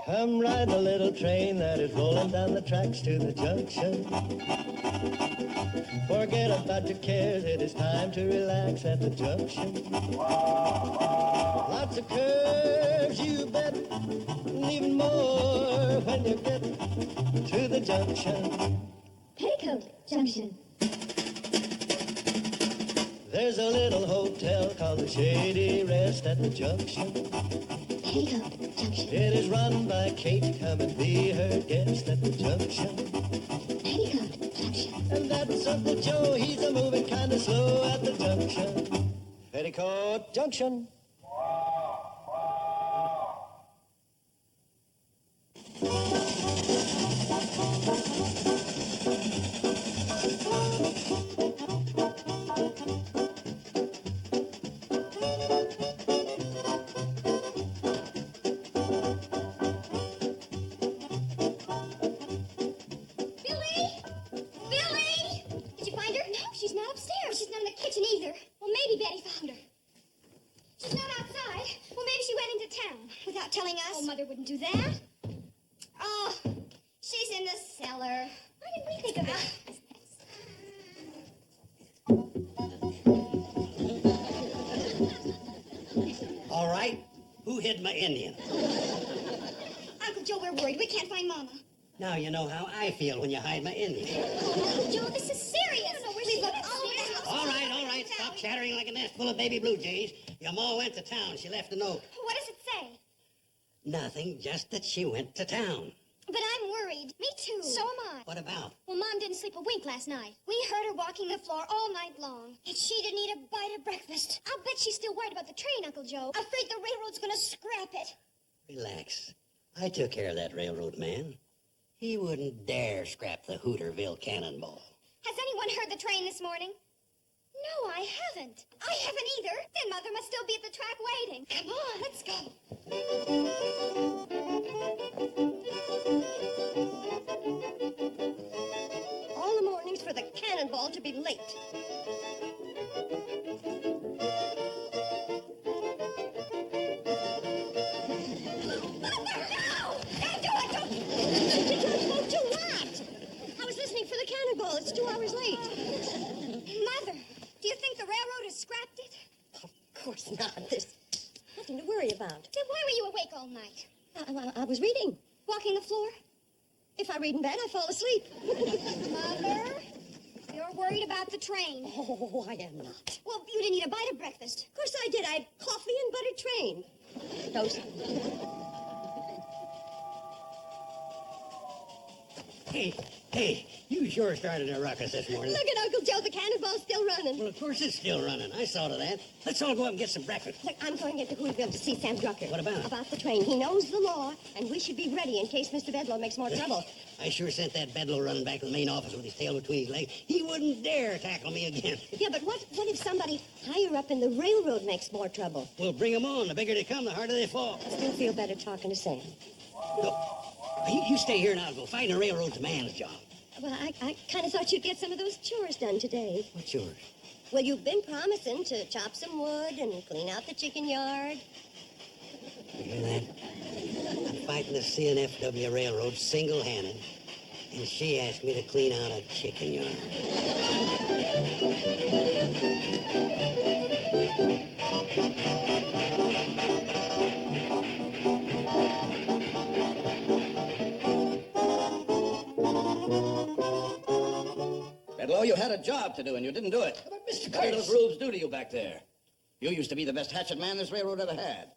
Come ride the little train that is rolling down the tracks to the junction. Forget about your cares, it is time to relax at the junction. Lots of curves, you bet, and even more when you get to the junction. Petticoat Junction. There's a little hotel called the Shady Rest at the junction. Petticoat Junction. It is run by Kate. Come and be her guest at the junction. Petticoat Junction. And that's Uncle Joe. He's a moving kind of slow at the junction. Petticoat Junction. Telling us? Oh, Mother wouldn't do that. Oh, she's in the cellar. Why didn't we think of it? All right. Who hid my Indian? Uncle Joe, we're worried. We can't find Mama. Now you know how I feel when you hide my Indian. Uncle Joe, this is serious. We've looked all over the house. All right. Stop chattering like a nest full of baby blue jays. Your ma went to town. She left a note. What does it say? Nothing, just that she went to town. But I'm worried. Me too. So am I. What about? Well, Mom didn't sleep a wink last night. We heard her walking the floor all night long. And she didn't eat a bite of breakfast. I'll bet she's still worried about the train, Uncle Joe. Afraid the railroad's gonna scrap it. Relax. I took care of that railroad man. He wouldn't dare scrap the Hooterville cannonball. Has anyone heard the train this morning? No, I haven't. I haven't either. Then Mother must still be at the track waiting. Come on, let's go. All the mornings for the cannonball to be late. Mother, no! Don't do it! Don't... Do what? I was listening for the cannonball. It's 2 hours late. Mother, do you think the railroad has scrapped it? Of course not. There's nothing to worry about. Then why were you awake all night? I was reading. Walking the floor? If I read in bed, I fall asleep. Mother, you're worried about the train. Oh, I am not. Well, you didn't eat a bite of breakfast. Of course I did. I had coffee and buttered train. Toast. Hey, you sure started a ruckus this morning. Look at Uncle Joe. The cannonball's still running. Well, of course it's still running. I saw to that. Let's all go up and get some breakfast. Look, I'm going into Hooterville to see Sam Drucker. What about? About the train. He knows the law, and we should be ready in case Mr. Bedloe makes more trouble. I sure sent that Bedloe running back to the main office with his tail between his legs. He wouldn't dare tackle me again. Yeah, but what if somebody higher up in the railroad makes more trouble? We'll bring them on. The bigger they come, the harder they fall. I still feel better talking to Sam. No, you stay here and I'll go. Find the railroad's a man's job. Well, I kind of thought you'd get some of those chores done today. What chores? Well, you've been promising to chop some wood and clean out the chicken yard. You hear that? I'm fighting the CNFW Railroad single-handed, and she asked me to clean out a chicken yard. Bedloe, you had a job to do, and you didn't do it. But, Mr. What do Curtis... those rules do to you back there? You used to be the best hatchet man this railroad ever had.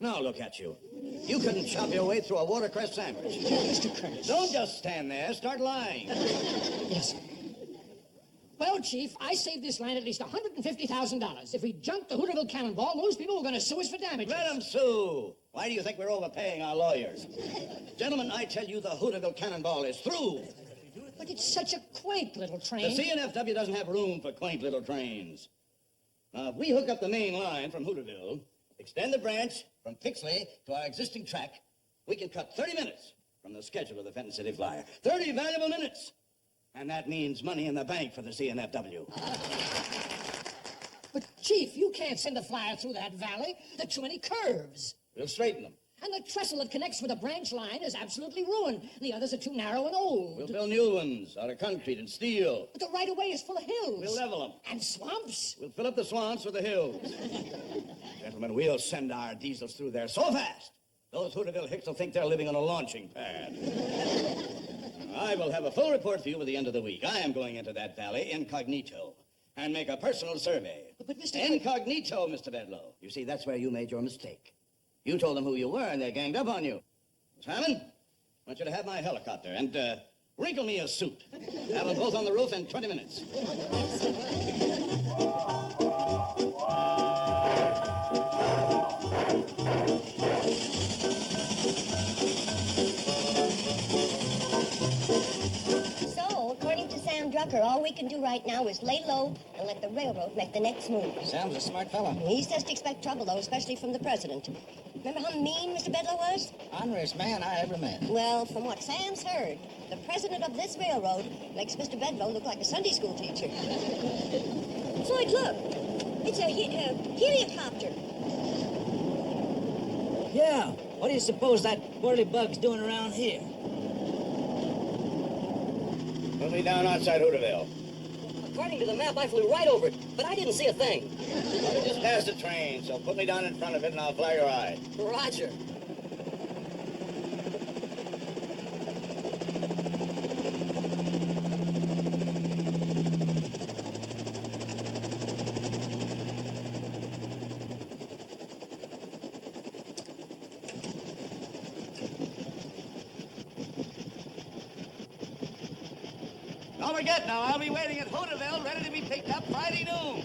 Now look at you. You couldn't chop your way through a watercress sandwich. Mr. Curtis... Don't just stand there. Start lying. Yes, sir. Well, Chief, I saved this land at least $150,000. If we junked the Hooterville cannonball, most people were going to sue us for damages. Let them sue. Why do you think we're overpaying our lawyers? Gentlemen, I tell you the Hooterville cannonball is through. But it's such a quaint little The train. CNFW doesn't have room for quaint little trains. Now, if we hook up the main line from Hooterville, extend the branch from Pixley to our existing track, we can cut 30 minutes from the schedule of the Fenton City Flyer. 30 valuable minutes. And that means money in the bank for the CNFW. But, Chief, you can't send a flyer through that valley. There are too many curves. We'll straighten them. And the trestle that connects with the branch line is absolutely ruined. The others are too narrow and old. We'll build new ones out of concrete and steel. But the right-of-way is full of hills. We'll level them. And swamps. We'll fill up the swamps with the hills. Gentlemen, we'll send our diesels through there so fast, those Hooterville hicks will think they're living on a launching pad. I will have a full report for you by the end of the week. I am going into that valley incognito and make a personal survey. But Mr. Incognito, Mr. Bedlow. You see, that's where you made your mistake. You told them who you were, and they ganged up on you. Miss Hammond, I want you to have my helicopter and wrinkle me a suit. Have them both on the roof in 20 minutes. So, according to Sam Drucker, all we can do right now is lay low and let the railroad make the next move. Sam's a smart fella. He says to expect trouble, though, especially from the president. Remember how mean Mr. Bedlow was? Honorest man I ever met. Well, from what Sam's heard, the president of this railroad makes Mr. Bedlow look like a Sunday school teacher. Floyd, look. It's a heliocopter. Yeah. What do you suppose that whirly bug's doing around here? Put me down outside Hooterville. According to the map, I flew right over it, but I didn't see a thing. I just passed the train, so put me down in front of it and I'll fly your eye. Roger. Don't forget now, I'll be waiting at Hooterville, ready to be picked up Friday noon.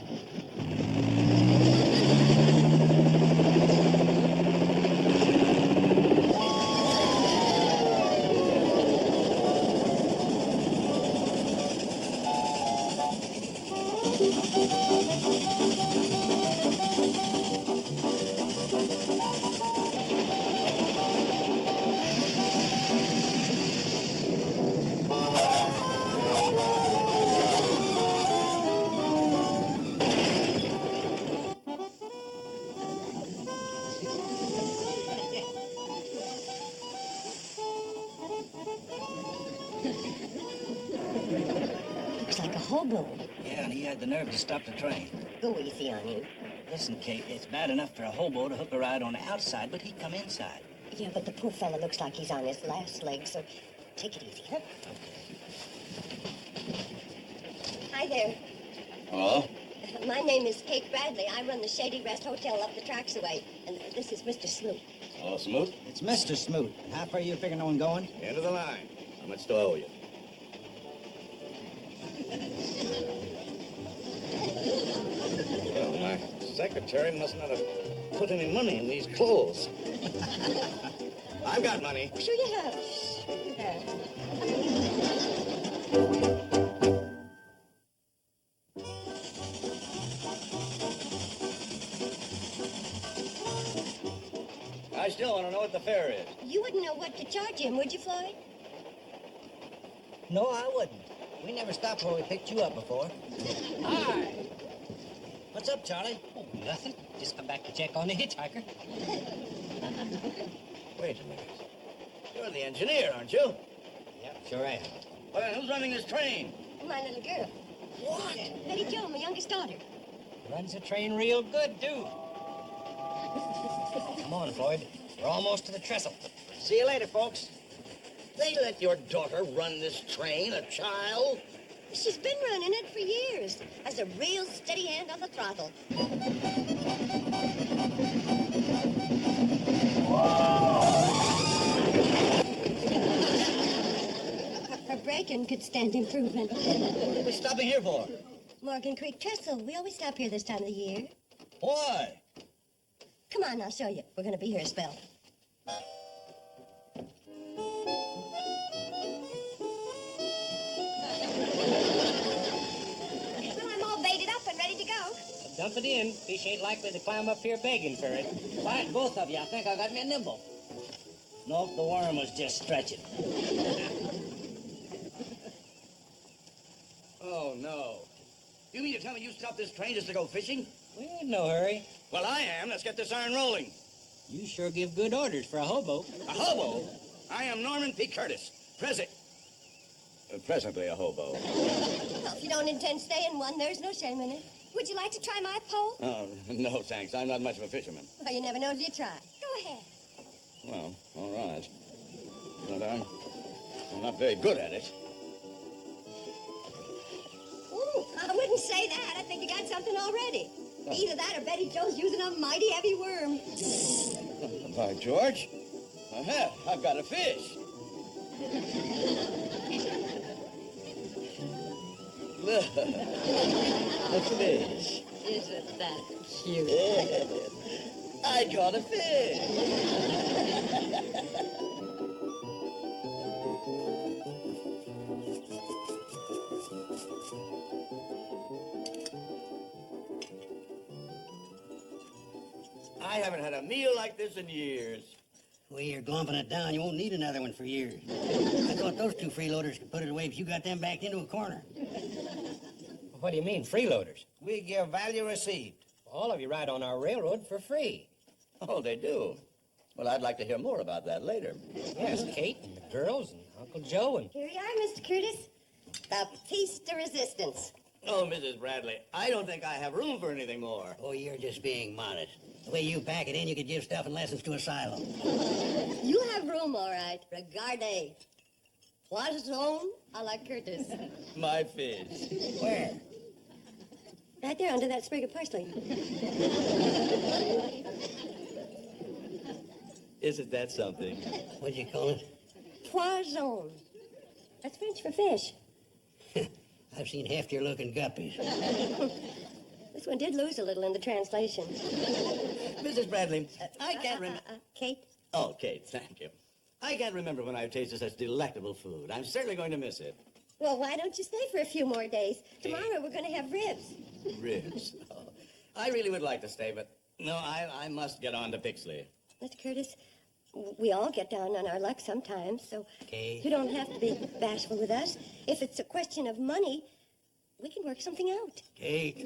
Looks like a hobo. Yeah, and he had the nerve to stop the train. Go easy on him. Listen, Kate, it's bad enough for a hobo to hook a ride on the outside, but he'd come inside. Yeah, but the poor fella looks like he's on his last leg, so take it easy, huh? Hi there. Hello? My name is Kate Bradley. I run the Shady Rest Hotel up the tracks away. And this is Mr. Smoot. Hello, Smoot? It's Mr. Smoot. How far you figuring on going? End of the line. How much do I owe you? Well, my secretary must not have put any money in these clothes. I've got money. Sure you have. Sure you have. I still want to know what the fare is. You wouldn't know what to charge him, would you, Floyd? No, I wouldn't. We never stopped where we picked you up before. Hi. What's up, Charlie? Oh, nothing. Just come back to check on the hitchhiker. Wait a minute. You're the engineer, aren't you? Yep, sure am. Well, then who's running this train? My little girl. What? Betty Jo, my youngest daughter. Runs the train real good, too. Come on, Floyd. We're almost to the trestle. See you later, folks. They let your daughter run this train, a child? She's been running it for years. Has a real steady hand on the throttle. Her braking could stand improvement. What are we stopping here for? Morgan Creek Trestle. We always stop here this time of the year. Why? Come on, I'll show you. We're going to be here a spell. Well, I'm all baited up and ready to go. Dump it in. Fish ain't likely to climb up here begging for it. Quiet, both of you. I think I got me a nimble. Nope, the worm was just stretching. Oh, no. You mean to tell me you stopped this train just to go fishing? We ain't in no hurry. Well, I am. Let's get this iron rolling. You sure give good orders for a hobo. A hobo? I am Norman P. Curtis, presently a hobo. Well, if you don't intend staying one, there's no shame in it. Would you like to try my pole? Oh, no, thanks. I'm not much of a fisherman. Well, you never know till you try. Go ahead. Well, all right. But I'm not very good at it. Ooh, I wouldn't say that. I think you got something already. Either that or Betty Jo's using a mighty heavy worm. By George, I've got a fish. Look, a fish. Isn't that cute? I caught a fish. I haven't had a meal like this in years. The way you're glomping it down, you won't need another one for years. I thought those two freeloaders could put it away, but you got them backed into a corner. What do you mean, freeloaders? We give value received. All of you ride on our railroad for free. Oh, they do? Well, I'd like to hear more about that later. Yes, Kate and the girls and Uncle Joe and... Here you are, Mr. Curtis. The piece de resistance. Oh, Mrs. Bradley, I don't think I have room for anything more. Oh, you're just being modest. The way you pack it in, you could give stuff and lessons to asylum. You have room, all right. Regarde. Poisson a la Curtis. My fish. Where? Right there under that sprig of parsley. Isn't that something? What'd you call it? Poisson. That's French for fish. I've seen heftier looking guppies. This one did lose a little in the translation. Mrs. Bradley, I can't remember. Kate? Oh, Kate, thank you. I can't remember when I've tasted such delectable food. I'm certainly going to miss it. Well, why don't you stay for a few more days? Tomorrow we're going to have ribs. Ribs. Oh, I really would like to stay, but no, I must get on to Pixley. Mr. Curtis, we all get down on our luck sometimes, so Okay. you don't have to be bashful with us. If it's a question of money, we can work something out. Kate.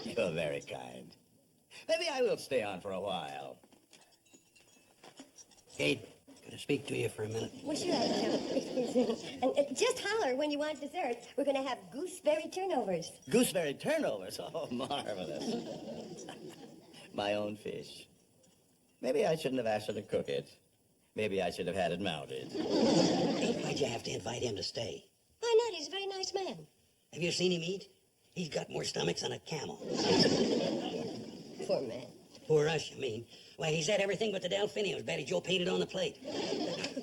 You're very kind. Maybe I will stay on for a while. Kate, can I speak to you for a minute? Well, sure, excuse me. And just holler when you want dessert. We're going to have gooseberry turnovers. Gooseberry turnovers. Oh, marvelous. My own fish. Maybe I shouldn't have asked her to cook it. Maybe I should have had it mounted. Why'd you have to invite him to stay? Why not? He's a very nice man. Have you seen him eat? He's got more stomachs than a camel. Poor man. Poor us, you mean? Why, he's had everything but the Delphiniums Betty Joe painted on the plate.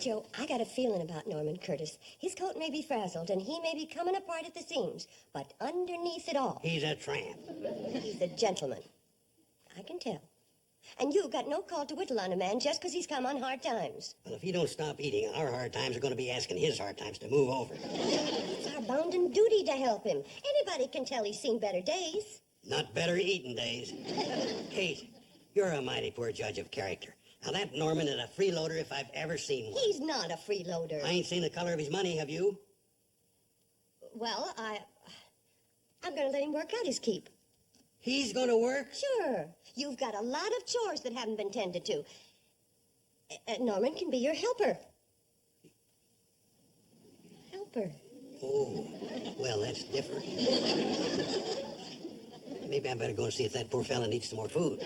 Joe, I got a feeling about Norman Curtis. His coat may be frazzled, and he may be coming apart at the seams, but underneath it all, He's a tramp. he's a gentleman. I can tell. And you've got no call to whittle on a man just because he's come on hard times. Well, if he don't stop eating, our hard times are going to be asking his hard times to move over. It's our bounden duty to help him. Anybody can tell he's seen better days. Not better eating days. Kate, you're a mighty poor judge of character. Now, that Norman is a freeloader if I've ever seen one. He's not a freeloader. I ain't seen the color of his money, have you? Well, I'm going to let him work out his keep. He's going to work? Sure. You've got a lot of chores that haven't been tended to. Norman can be your helper. Helper. Oh, well, that's different. Maybe I better go and see if that poor fella needs some more food.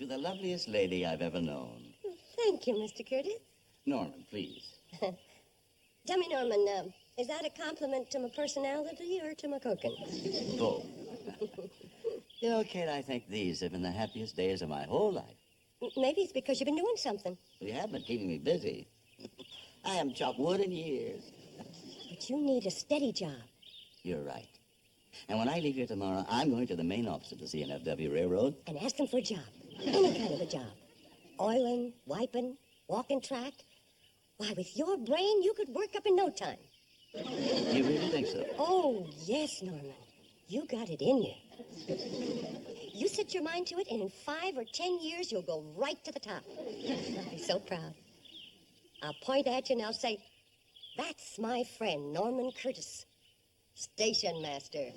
to the loveliest lady I've ever known. Thank you, Mr. Curtis. Norman, please. Tell me, Norman, is that a compliment to my personality or to my cooking? Both. You know, Kate, I think these have been the happiest days of my whole life. Maybe it's because you've been doing something. You have been keeping me busy. I haven't chopped wood in years. But you need a steady job. You're right. And when I leave here tomorrow, I'm going to the main office of the CNFW Railroad. And ask them for a job. Any kind of a job. Oiling, wiping, walking track. Why, with your brain, you could work up in no time. You really think so? Oh, yes, Norman. You got it in you. You set your mind to it, and in 5 or 10 years, you'll go right to the top. I'll be so proud. I'll point at you and I'll say, that's my friend, Norman Curtis, station master.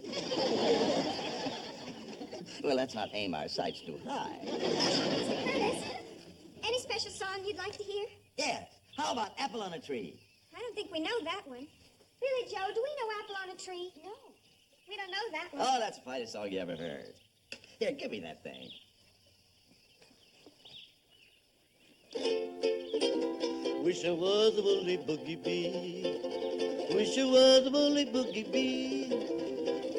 Well, let's not aim our sights too high. Mr. Curtis, any special song you'd like to hear? Yes. How about Apple on a Tree? I don't think we know that one. Really, Joe, do we know Apple on a Tree? No. We don't know that one. Oh, that's the finest song you ever heard. Here, give me that thing. Wish I was a woolly boogie bee. Wish I was a woolly boogie bee.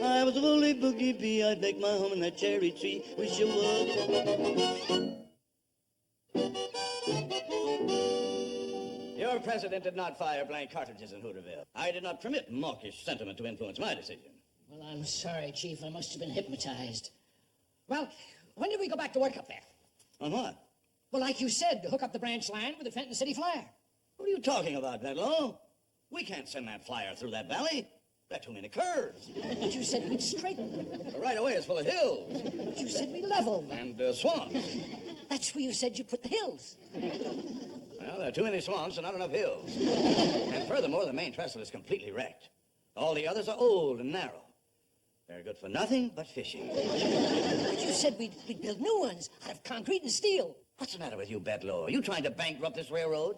I was a woolly boogie bee. I'd make my home in that cherry tree. Wish I was. Your president did not fire blank cartridges in Hooterville. I did not permit mawkish sentiment to influence my decision. Well, I'm sorry, Chief. I must have been hypnotized. Well, when did we go back to work up there? On what? Well, like you said, to hook up the branch line with the Fenton City Flyer. What are you talking about, Bedlow? We can't send that flyer through that valley. There are too many curves. But you said we'd straighten them. The right-of-way is full of hills. But you said we'd level them. And swamps. That's where you said you put the hills. Well, there are too many swamps and not enough hills. And furthermore, the main trestle is completely wrecked. All the others are old and narrow. They're good for nothing but fishing. But you said we'd build new ones out of concrete and steel. What's the matter with you, Bedlow? Are you trying to bankrupt this railroad?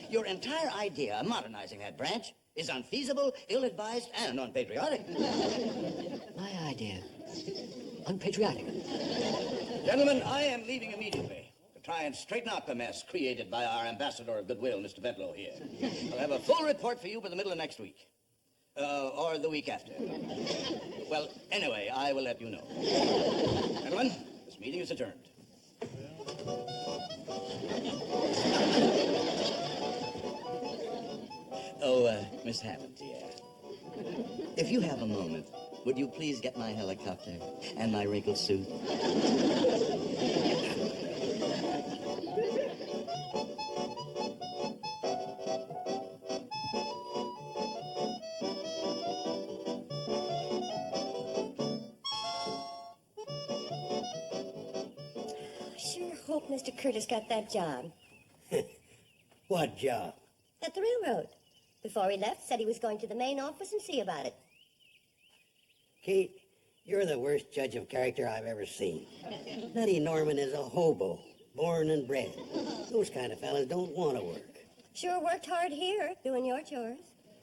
Your entire idea of modernizing that branch is unfeasible, ill-advised, and unpatriotic. My idea. Unpatriotic. Gentlemen, I am leaving immediately to try and straighten out the mess created by our ambassador of goodwill, Mr. Bedlow here. I'll have a full report for you by the middle of next week. Or the week after. Well, anyway, I will let you know. Gentlemen, this meeting is adjourned. Oh, Miss Hammond, dear. If you have a moment, would you please get my helicopter and my wrinkled suit? Hope Mr. Curtis got that job. What job? At the railroad. Before he left, said he was going to the main office and see about it. Kate, you're the worst judge of character I've ever seen. Nutty Norman is a hobo, born and bred. Those kind of fellas don't want to work. Sure worked hard here, doing your chores.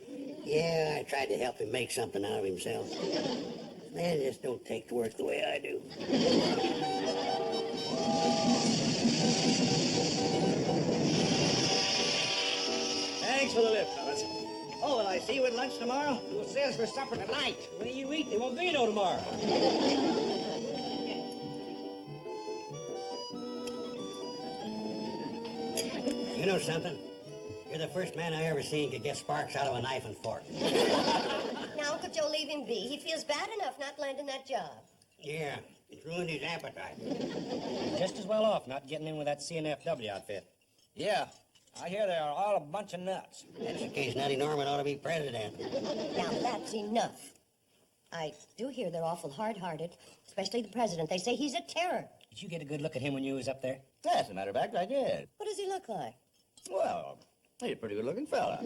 Yeah, I tried to help him make something out of himself. Man just don't take to work the way I do. Thanks for the lift, fellas. Oh, will I see you at lunch tomorrow? We'll see us for supper tonight. When you eat, there won't be no tomorrow. You know something? You're the first man I ever seen could get sparks out of a knife and fork. Now, Uncle Joe, leave him be. He feels bad enough not landing that job. Yeah, it's ruined his appetite. Just as well off not getting in with that CNFW outfit. Yeah, I hear they are all a bunch of nuts. That's the case Nutty Norman ought to be president. Now, that's enough. I do hear they're awful hard-hearted, especially the president. They say he's a terror. Did you get a good look at him when you was up there? As a matter of fact, I did. What does he look like? Well, he's a pretty good-looking fella.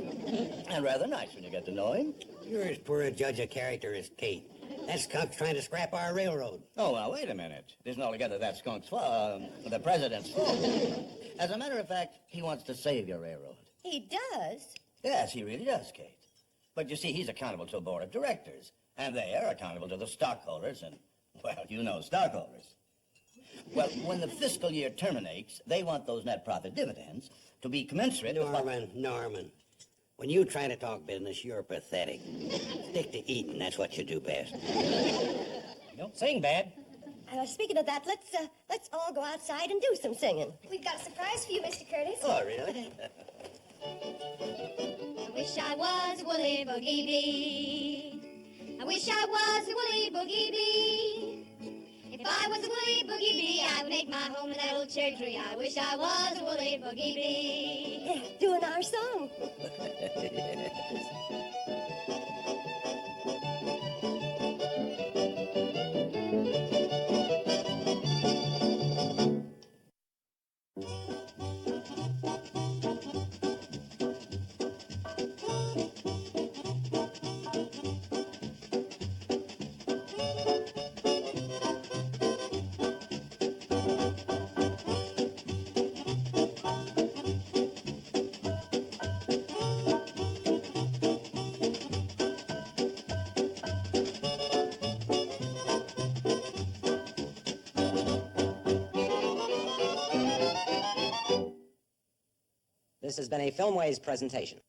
And rather nice when you get to know him. You're as poor a judge of character as Kate. That skunk's trying to scrap our railroad. Oh, now, wait a minute. It isn't altogether that skunk's fault, the president's fault. As a matter of fact, he wants to save your railroad. He does? Yes, he really does, Kate. But you see, he's accountable to a board of directors, and they are accountable to the stockholders, and, well, you know stockholders. Well, when the fiscal year terminates, they want those net profit dividends to be commensurate with what... Norman, when you try to talk business, you're pathetic. Stick to eating, that's what you do best. You don't sing bad. Speaking of that, let's all go outside and do some singing. We've got a surprise for you, Mr. Curtis. Oh, really? I wish I was a woolly boogie bee. I wish I was a woolly boogie bee. If I was a woolly boogie bee, I would make my home in that old cherry tree. I wish I was a woolly boogie bee. Yeah, doing our song. This has been a Filmways presentation.